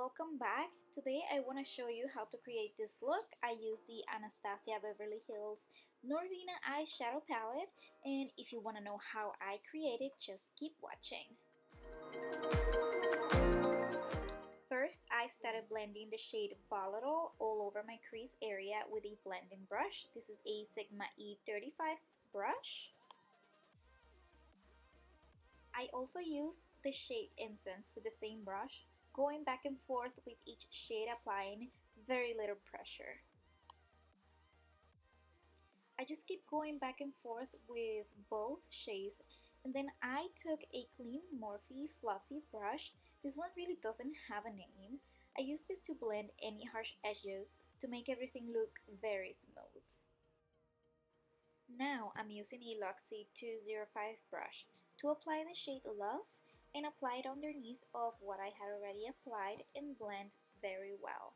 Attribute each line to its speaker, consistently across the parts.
Speaker 1: welcome back. Today I want to show you how to create this look. I use the Anastasia Beverly Hills Norvina eyeshadow palette, and if you want to know how I create it, just keep watching. First, I started blending the shade Volatile all over my crease area with a blending brush. This is a Sigma E35 brush. I also used the shade Incense with the same brush, going back and forth with each shade, applying very little pressure. I just keep going back and forth with both shades, and then I took a clean Morphe fluffy brush. This one really doesn't have a name. I use this to blend any harsh edges to make everything look very smooth. Now I'm using a Luxie 205 brush to apply the shade Love and apply it underneath of what I had already applied and blend very well.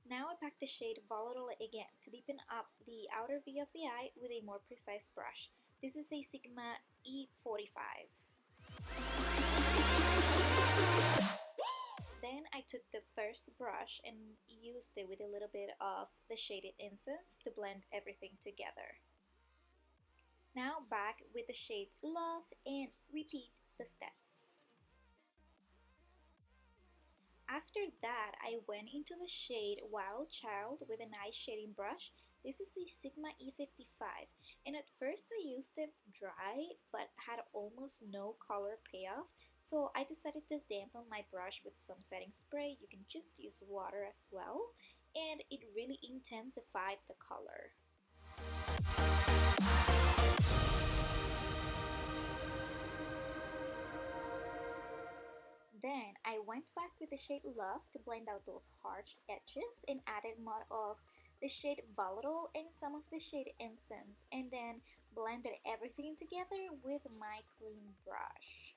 Speaker 1: Now I pack the shade Volatile again to deepen up the outer V of the eye with a more precise brush. This is a Sigma E45. Then I took the first brush and used it with a little bit of the shaded Incense to blend everything together. Now back with the shade Love and repeat the steps. After that, I went into the shade Wild Child with an eye shading brush. This is the Sigma E55, and at first I used it dry but had almost no color payoff, so I decided to dampen my brush with some setting spray. You can just use water as well, and it really intensified the color. Then I went back with the shade Love to blend out those harsh edges and added more of the shade Volatile and some of the shade Incense, and then blended everything together with my clean brush.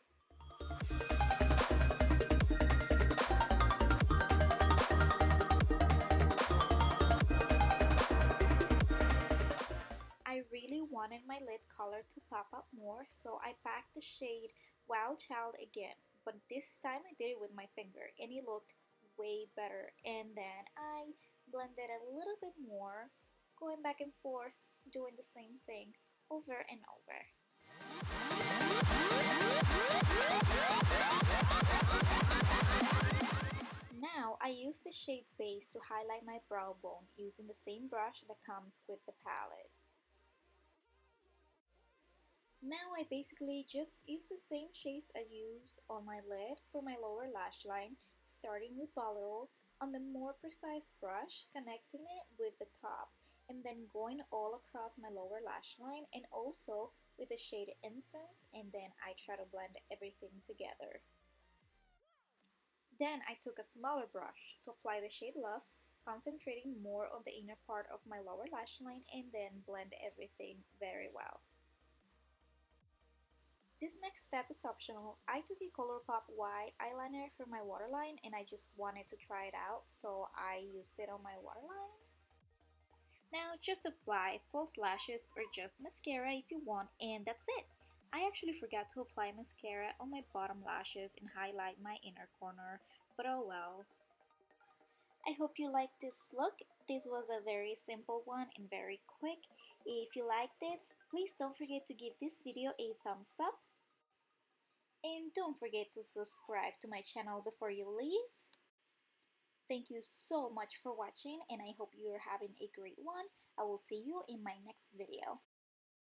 Speaker 1: I really wanted my lid color to pop up more, so I packed the shade Wild Child again. But this time I did it with my finger and it looked way better, and then I blended a little bit more, going back and forth, doing the same thing over and over. Now I use the shade Base to highlight my brow bone using the same brush that comes with the palette. Now I basically just use the same shades I used on my lid for my lower lash line, starting with Volatile on the more precise brush, connecting it with the top, and then going all across my lower lash line, and also with the shade Incense, and then I try to blend everything together. Then I took a smaller brush to apply the shade Love, concentrating more on the inner part of my lower lash line, and then blend everything very well. This next step is optional. I took a Colourpop white eyeliner for my waterline and I just wanted to try it out, so I used it on my waterline. Now just apply false lashes or just mascara if you want, and that's it. I actually forgot to apply mascara on my bottom lashes and highlight my inner corner, but oh well. I hope you liked this look. This was a very simple one and very quick. If you liked it, please don't forget to give this video a thumbs up. And don't forget to subscribe to my channel before you leave. Thank you so much for watching, and I hope you're having a great one. I will see you in my next video.